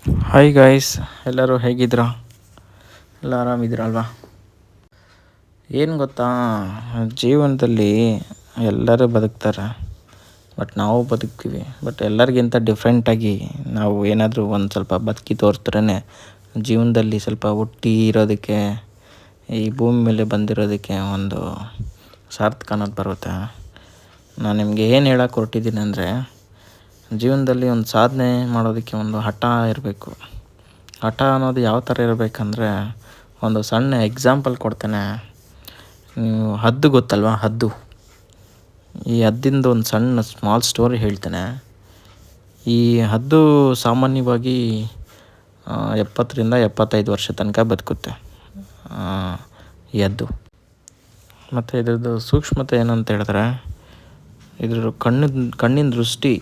Hi guys, ಎಲ್ಲರೂ ಹೇಗಿದ್ದೀರಾ? ಎಲ್ಲ ಆರಾಮಿದ್ದೀರಲ್ವಾ? ಏನು ಗೊತ್ತಾ, ಜೀವನದಲ್ಲಿ ಎಲ್ಲರೂ ಬದುಕ್ತಾರೆ, ಬಟ್ ನಾವು ಬದುಕ್ತೀವಿ. ಬಟ್ ಎಲ್ಲರಿಗಿಂತ ಡಿಫ್ರೆಂಟಾಗಿ ನಾವು ಏನಾದರೂ ಒಂದು ಸ್ವಲ್ಪ ಬದುಕಿ ತೋರಿಸ್ತ್ರೇ ಜೀವನದಲ್ಲಿ ಸ್ವಲ್ಪ ಹುಟ್ಟಿ ಇರೋದಕ್ಕೆ, ಈ ಭೂಮಿ ಮೇಲೆ ಬಂದಿರೋದಕ್ಕೆ ಒಂದು ಸಾರ್ಥಕ ಅನ್ನೋದು ಬರುತ್ತೆ. ನಾನು ನಿಮಗೆ ಏನು ಹೇಳೋಕೆ ಹೊರಟಿದ್ದೀನಿ ಅಂದರೆ, ಜೀವನದಲ್ಲಿ ಒಂದು ಸಾಧನೆ ಮಾಡೋದಕ್ಕೆ ಒಂದು ಹಠ ಇರಬೇಕು. ಹಠ ಅನ್ನೋದು ಯಾವ ಥರ ಇರಬೇಕಂದ್ರೆ, ಒಂದು ಸಣ್ಣ ಎಕ್ಸಾಂಪಲ್ ಕೊಡ್ತೇನೆ. ನೀವು ಹದ್ದು ಗೊತ್ತಲ್ವಾ? ಹದ್ದು. ಈ ಹದ್ದಿಂದು ಒಂದು ಸಣ್ಣ ಸ್ಮಾಲ್ ಸ್ಟೋರಿ ಹೇಳ್ತೇನೆ. ಈ ಹದ್ದು ಸಾಮಾನ್ಯವಾಗಿ 70-75 ವರ್ಷ ತನಕ ಬದುಕುತ್ತೆ ಈ ಹದ್ದು. ಮತ್ತು ಇದ್ರದ್ದು ಸೂಕ್ಷ್ಮತೆ ಏನಂತ ಹೇಳಿದ್ರೆ, ಇದ್ರ ಕಣ್ಣಿನ ದೃಷ್ಟಿ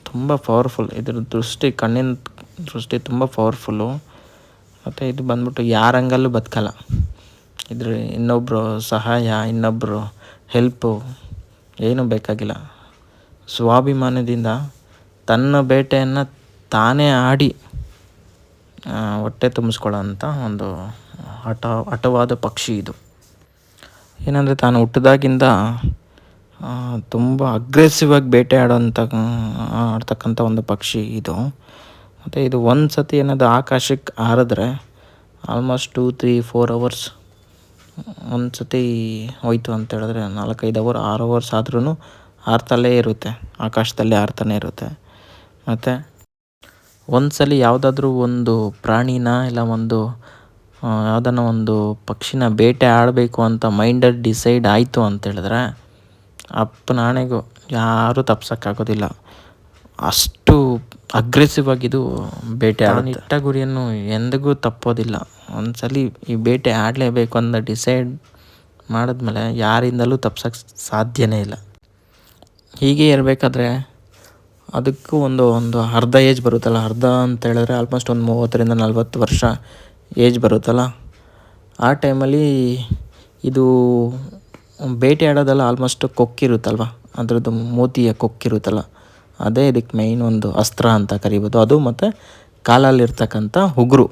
ತುಂಬ ಪವರ್ಫುಲ್. ಇದ್ರ ಕಣ್ಣಿನ ದೃಷ್ಟಿ ತುಂಬ ಪವರ್ಫುಲ್ಲು. ಮತ್ತು ಇದು ಬಂದ್ಬಿಟ್ಟು ಯಾರಂಗಲ್ಲೂ ಬದುಕಲ್ಲ. ಇದ್ರ ಇನ್ನೊಬ್ಬರು ಸಹಾಯ, ಇನ್ನೊಬ್ಬರು ಹೆಲ್ಪು ಏನೂ ಬೇಕಾಗಿಲ್ಲ. ಸ್ವಾಭಿಮಾನದಿಂದ ತನ್ನ ಬೇಟೆಯನ್ನು ತಾನೇ ಆಡಿ ಹೊಟ್ಟೆ ತುಂಬಿಸ್ಕೊಳ್ಳೋ ಅಂಥ ಒಂದು ಹಠವಾದ ಪಕ್ಷಿ ಇದು. ಏನಂದರೆ, ತಾನು ಹುಟ್ಟಿದಾಗಿಂದ ತುಂಬ ಅಗ್ರೆಸಿವ್ ಆಗಿ ಬೇಟೆ ಆಡ್ತಕ್ಕಂಥ ಒಂದು ಪಕ್ಷಿ ಇದು. ಮತ್ತು ಇದು ಒಂದು ಸತಿ ಏನಾದರೂ ಆಕಾಶಕ್ಕೆ ಹಾರಿದ್ರೆ ಆಲ್ಮೋಸ್ಟ್ 2-3-4 ಅವರ್ಸ್ ಒಂದು ಸತಿ ಹೋಯ್ತು ಅಂತ ಹೇಳಿದ್ರೆ 4-5 ಅವರ್ 6 ಅವರ್ಸ್ ಆದ್ರೂ ಹಾರ್ತಲೇ ಇರುತ್ತೆ, ಆಕಾಶದಲ್ಲಿ ಹಾರ್ತಾನೆ ಇರುತ್ತೆ. ಮತ್ತು ಒಂದು ಸಲ ಯಾವುದಾದ್ರೂ ಒಂದು ಪ್ರಾಣಿನ ಇಲ್ಲ ಯಾವುದನ್ನ ಒಂದು ಪಕ್ಷಿನ ಬೇಟೆ ಆಡಬೇಕು ಅಂತ ಮೈಂಡಲ್ಲಿ ಡಿಸೈಡ್ ಆಯಿತು ಅಂತೇಳಿದ್ರೆ ಅಪ್ಪನಾಣೆಗೂ ಯಾರೂ ತಪ್ಸೋಕ್ಕಾಗೋದಿಲ್ಲ. ಅಷ್ಟು ಅಗ್ರೆಸಿವ್ ಆಗಿದು ಬೇಟೆ ಇಟ್ಟ ಗುರಿಯನ್ನು ಎಂದಿಗೂ ತಪ್ಪೋದಿಲ್ಲ. ಒಂದು ಸಲ ಈ ಬೇಟೆ ಆಡಲೇಬೇಕು ಅಂತ ಡಿಸೈಡ್ ಮಾಡಿದ್ಮೇಲೆ ಯಾರಿಂದಲೂ ತಪ್ಸೋಕ್ಕೆ ಸಾಧ್ಯನೇ ಇಲ್ಲ. ಹೀಗೆ ಇರಬೇಕಾದ್ರೆ ಅದಕ್ಕೂ ಒಂದು ಅರ್ಧ ಏಜ್ ಬರುತ್ತಲ್ಲ. ಅರ್ಧ ಅಂತ ಹೇಳಿದ್ರೆ ಆಲ್ಮೋಸ್ಟ್ ಒಂದು 30-40 ವರ್ಷ ಏಜ್ ಬರುತ್ತಲ್ಲ. ಆ ಟೈಮಲ್ಲಿ ಇದು ಬೇಟೆ ಆಡೋದೆಲ್ಲ ಆಲ್ಮೋಸ್ಟ್ ಕೊಕ್ಕಿರುತ್ತಲ್ವ, ಅದರದ್ದು ಮೂತಿಯ ಕೊಕ್ಕಿರುತ್ತಲ್ಲ, ಅದೇ ಇದಕ್ಕೆ ಮೇಯ್ನ್ ಒಂದು ಅಸ್ತ್ರ ಅಂತ ಕರಿಬೋದು. ಅದು ಮತ್ತು ಕಾಲಲ್ಲಿರ್ತಕ್ಕಂಥ ಉಗುರು,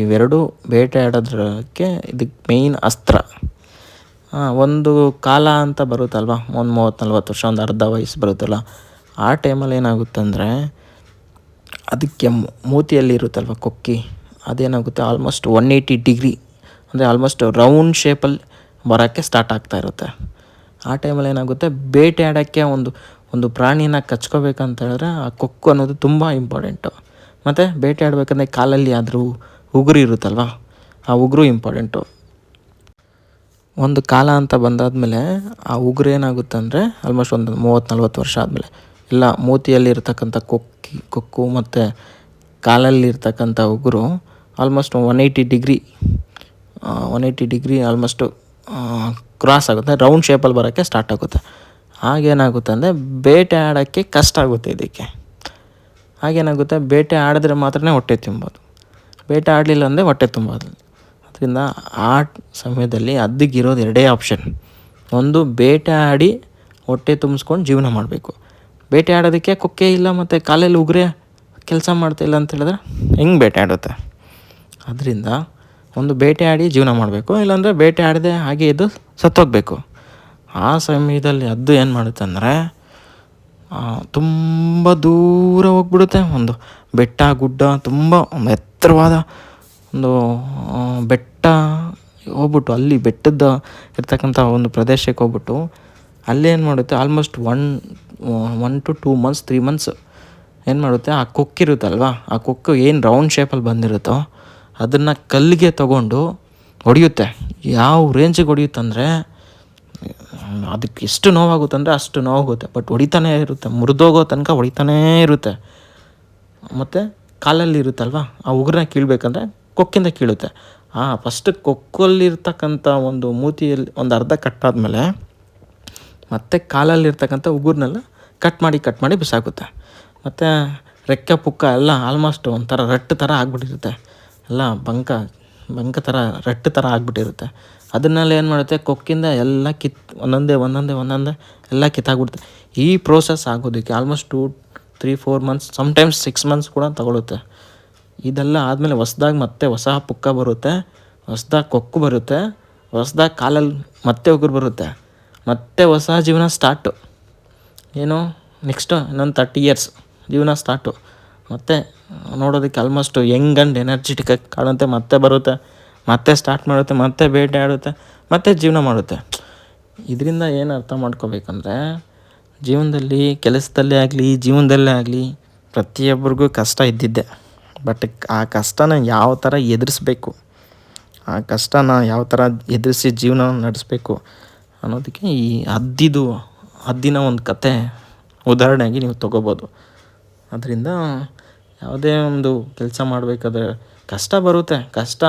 ಇವೆರಡು ಬೇಟೆ ಆಡೋದಕ್ಕೆ ಇದಕ್ಕೆ ಮೇಯ್ನ್ ಅಸ್ತ್ರ. ಒಂದು ಕಾಲ ಅಂತ ಬರುತ್ತಲ್ವ, ಒಂದು 30-40 ವರ್ಷ, ಒಂದು ಅರ್ಧ ವಯಸ್ಸು ಬರುತ್ತಲ್ಲ, ಆ ಟೈಮಲ್ಲಿ ಏನಾಗುತ್ತಂದರೆ ಅದಕ್ಕೆ ಮೂತಿಯಲ್ಲಿ ಇರುತ್ತಲ್ವ ಕೊಕ್ಕಿ, ಅದೇನಾಗುತ್ತೆ ಆಲ್ಮೋಸ್ಟ್ 180 ಡಿಗ್ರಿ ಅಂದರೆ ಆಲ್ಮೋಸ್ಟ್ ರೌಂಡ್ ಶೇಪಲ್ಲಿ ಬರೋಕ್ಕೆ ಸ್ಟಾರ್ಟ್ ಆಗ್ತಾ ಇರುತ್ತೆ. ಆ ಟೈಮಲ್ಲಿ ಏನಾಗುತ್ತೆ, ಬೇಟೆ ಆಡೋಕ್ಕೆ ಒಂದು ಪ್ರಾಣಿನ ಕಚ್ಕೋಬೇಕಂತ ಹೇಳಿದ್ರೆ ಆ ಕೊಕ್ಕು ಅನ್ನೋದು ತುಂಬ ಇಂಪಾರ್ಟೆಂಟು. ಮತ್ತು ಬೇಟೆ ಆಡಬೇಕಂದ್ರೆ ಕಾಲಲ್ಲಿ ಆದರೂ ಉಗುರು ಇರುತ್ತಲ್ವ, ಆ ಉಗುರು ಇಂಪಾರ್ಟೆಂಟು. ಒಂದು ಕಾಲ ಅಂತ ಬಂದಾದಮೇಲೆ ಆ ಉಗುರು ಏನಾಗುತ್ತೆ ಅಂದರೆ ಆಲ್ಮೋಸ್ಟ್ ಒಂದು 30-40 ವರ್ಷ ಆದಮೇಲೆ ಇಲ್ಲ, ಮೂತಿಯಲ್ಲಿರ್ತಕ್ಕಂಥ ಕೊಕ್ಕು ಮತ್ತು ಕಾಲಲ್ಲಿರ್ತಕ್ಕಂಥ ಉಗುರು ಆಲ್ಮೋಸ್ಟ್ 180 ಡಿಗ್ರಿ ಆಲ್ಮೋಸ್ಟು ಕ್ರಾಸ್ ಆಗುತ್ತೆ, ರೌಂಡ್ ಶೇಪಲ್ಲಿ ಬರೋಕ್ಕೆ ಸ್ಟಾರ್ಟ್ ಆಗುತ್ತೆ. ಹಾಗೇನಾಗುತ್ತೆ ಅಂದರೆ ಬೇಟೆ ಆಡೋಕ್ಕೆ ಕಷ್ಟ ಆಗುತ್ತೆ ಇದಕ್ಕೆ. ಹಾಗೇನಾಗುತ್ತೆ, ಬೇಟೆ ಆಡಿದ್ರೆ ಮಾತ್ರ ಹೊಟ್ಟೆ ತುಂಬೋದು, ಬೇಟೆ ಆಡಲಿಲ್ಲ ಅಂದರೆ ಹೊಟ್ಟೆ ತುಂಬೋದು. ಅದರಿಂದ ಆ ಸಮಯದಲ್ಲಿ ಹದ್ದಿಗಿರೋದು ಎರಡೇ ಆಪ್ಷನ್. ಒಂದು, ಬೇಟೆ ಆಡಿ ಹೊಟ್ಟೆ ತುಂಬಿಸ್ಕೊಂಡು ಜೀವನ ಮಾಡಬೇಕು. ಬೇಟೆ ಆಡೋದಕ್ಕೆ ಕೊಕ್ಕೆ ಇಲ್ಲ ಮತ್ತು ಕಾಲಲ್ಲಿ ಉಗುರೇ ಕೆಲಸ ಮಾಡ್ತಾಯಿಲ್ಲ ಅಂತ ಹೇಳಿದ್ರೆ ಹೆಂಗೆ ಬೇಟೆ ಆಡುತ್ತೆ? ಅದರಿಂದ ಒಂದು ಬೇಟೆ ಆಡಿ ಜೀವನ ಮಾಡಬೇಕು, ಇಲ್ಲಾಂದರೆ ಬೇಟೆ ಆಡದೆ ಹಾಗೆ ಇದು ಸತ್ತೋಗಬೇಕು. ಆ ಸಮಯದಲ್ಲಿ ಹದ್ದು ಏನು ಮಾಡುತ್ತೆ ಅಂದರೆ ತುಂಬ ದೂರ ಹೋಗ್ಬಿಡುತ್ತೆ. ಒಂದು ಬೆಟ್ಟ ಗುಡ್ಡ, ತುಂಬ ಒಂದು ಎತ್ತರವಾದ ಒಂದು ಬೆಟ್ಟ ಹೋಗ್ಬಿಟ್ಟು, ಅಲ್ಲಿ ಬೆಟ್ಟದ ಇರ್ತಕ್ಕಂಥ ಒಂದು ಪ್ರದೇಶಕ್ಕೆ ಹೋಗ್ಬಿಟ್ಟು ಅಲ್ಲೇನು ಮಾಡುತ್ತೆ, ಆಲ್ಮೋಸ್ಟ್ 1 to 2 months 3 months ಏನು ಮಾಡುತ್ತೆ, ಆ ಕೊಕ್ಕಿರುತ್ತಲ್ವ, ಆ ಕೊಕ್ಕು ಏನು ರೌಂಡ್ ಶೇಪಲ್ಲಿ ಬಂದಿರುತ್ತೋ ಅದನ್ನು ಕಲ್ಲಿಗೆ ತಗೊಂಡು ಹೊಡೆಯುತ್ತೆ. ಯಾವ ರೇಂಜಿಗೆ ಹೊಡೆಯುತ್ತಂದರೆ ಅದಕ್ಕೆ ಎಷ್ಟು ನೋವಾಗುತ್ತೆ ಅಂದರೆ ಅಷ್ಟು ನೋವಾಗುತ್ತೆ, ಬಟ್ ಹೊಡಿತಾನೇ ಇರುತ್ತೆ, ಮುರಿದೋಗೋ ತನಕ ಹೊಡಿತಾನೇ ಇರುತ್ತೆ. ಮತ್ತು ಕಾಲಲ್ಲಿ ಇರುತ್ತಲ್ವ, ಆ ಉಗುರನ್ನ ಕೀಳಬೇಕಂದ್ರೆ ಕೊಕ್ಕಿಂದ ಕೀಳುತ್ತೆ. ಫಸ್ಟ್ ಕೊಕ್ಕಲ್ಲಿರ್ತಕ್ಕಂಥ ಒಂದು ಮೂತಿಯಲ್ಲಿ ಒಂದು ಅರ್ಧ ಕಟ್ಟಾದಮೇಲೆ ಮತ್ತು ಕಾಲಲ್ಲಿರ್ತಕ್ಕಂಥ ಉಗುರನ್ನೆಲ್ಲ ಕಟ್ ಮಾಡಿ ಬಿಸಾಕುತ್ತೆ. ಮತ್ತು ರೆಕ್ಕೆ ಪುಕ್ಕ ಎಲ್ಲ ಆಲ್ಮೋಸ್ಟ್ ಒಂಥರ ರಟ್ಟು ಥರ ಆಗಿಬಿಟ್ಟಿರುತ್ತೆ, ಎಲ್ಲ ಬಂಕ ಥರ ರಟ್ಟು ಥರ ಆಗಿಬಿಟ್ಟಿರುತ್ತೆ. ಅದನ್ನೆಲ್ಲ ಏನು ಮಾಡುತ್ತೆ, ಕೊಕ್ಕಿಂದ ಎಲ್ಲ ಒಂದೊಂದೇ ಎಲ್ಲ ಕಿತ್ತಾಗ್ಬಿಡುತ್ತೆ. ಈ ಪ್ರೋಸೆಸ್ ಆಗೋದಕ್ಕೆ ಆಲ್ಮೋಸ್ಟ್ 3-4 ಮಂತ್ಸ್, ಸಮ್ಟೈಮ್ಸ್ 6 ಮಂತ್ಸ್ ಕೂಡ ತಗೊಳುತ್ತೆ. ಇದೆಲ್ಲ ಆದಮೇಲೆ ಹೊಸ್ದಾಗಿ ಮತ್ತೆ ಹೊಸ ಪುಕ್ಕ ಬರುತ್ತೆ, ಹೊಸ್ದಾಗಿ ಕೊಕ್ಕು ಬರುತ್ತೆ, ಹೊಸ್ದಾಗಿ ಕಾಲಲ್ಲಿ ಮತ್ತೆ ಉಗುರು ಬರುತ್ತೆ, ಮತ್ತೆ ಹೊಸ ಜೀವನ ಸ್ಟಾರ್ಟು. ಏನು ನೆಕ್ಸ್ಟು ಇನ್ನೊಂದು 30 ಇಯರ್ಸ್ ಜೀವನ ಸ್ಟಾರ್ಟು. ಮತ್ತು ನೋಡೋದಕ್ಕೆ ಆಲ್ಮೋಸ್ಟು ಯಂಗ್ ಆ್ಯಂಡ್ ಎನರ್ಜಿಟಿಕ್ಕಾಗಿ ಕಾಣುತ್ತೆ. ಮತ್ತೆ ಬರುತ್ತೆ, ಮತ್ತೆ ಸ್ಟಾರ್ಟ್ ಮಾಡುತ್ತೆ, ಮತ್ತೆ ಬೇಟೆ ಆಡುತ್ತೆ, ಮತ್ತೆ ಜೀವನ ಮಾಡುತ್ತೆ. ಇದರಿಂದ ಏನು ಅರ್ಥ ಮಾಡ್ಕೋಬೇಕಂದ್ರೆ, ಜೀವನದಲ್ಲಿ ಕೆಲಸದಲ್ಲೇ ಆಗಲಿ, ಜೀವನದಲ್ಲೇ ಆಗಲಿ ಪ್ರತಿಯೊಬ್ಬರಿಗೂ ಕಷ್ಟ ಇದ್ದಿದ್ದೆ. ಬಟ್ ಆ ಕಷ್ಟನ ಯಾವ ಥರ ಎದುರಿಸ್ಬೇಕು, ಆ ಕಷ್ಟನ ಯಾವ ಥರ ಎದುರಿಸಿ ಜೀವನ ನಡೆಸಬೇಕು ಅನ್ನೋದಕ್ಕೆ ಈ ಹದ್ದಿನ ಒಂದು ಕತೆ ಉದಾಹರಣೆಯಾಗಿ ನೀವು ತೊಗೋಬೋದು. ಅದರಿಂದ ಯಾವುದೇ ಒಂದು ಕೆಲಸ ಮಾಡಬೇಕಾದ್ರೆ ಕಷ್ಟ ಬರುತ್ತೆ. ಕಷ್ಟ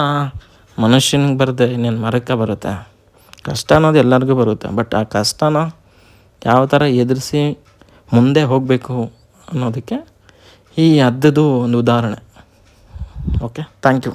ಮನುಷ್ಯನಿಗೆ ಬರುತ್ತೆ, ಇನ್ನೇನು ಮರಕ್ಕೆ ಬರುತ್ತೆ. ಕಷ್ಟ ಅನ್ನೋದು ಎಲ್ಲರಿಗೂ ಬರುತ್ತೆ. ಬಟ್ ಆ ಕಷ್ಟನ ಯಾವ ಥರ ಎದುರಿಸಿ ಮುಂದೆ ಹೋಗಬೇಕು ಅನ್ನೋದಕ್ಕೆ ಈ ಹದ್ದದು ಒಂದು ಉದಾಹರಣೆ. Okay, thank you.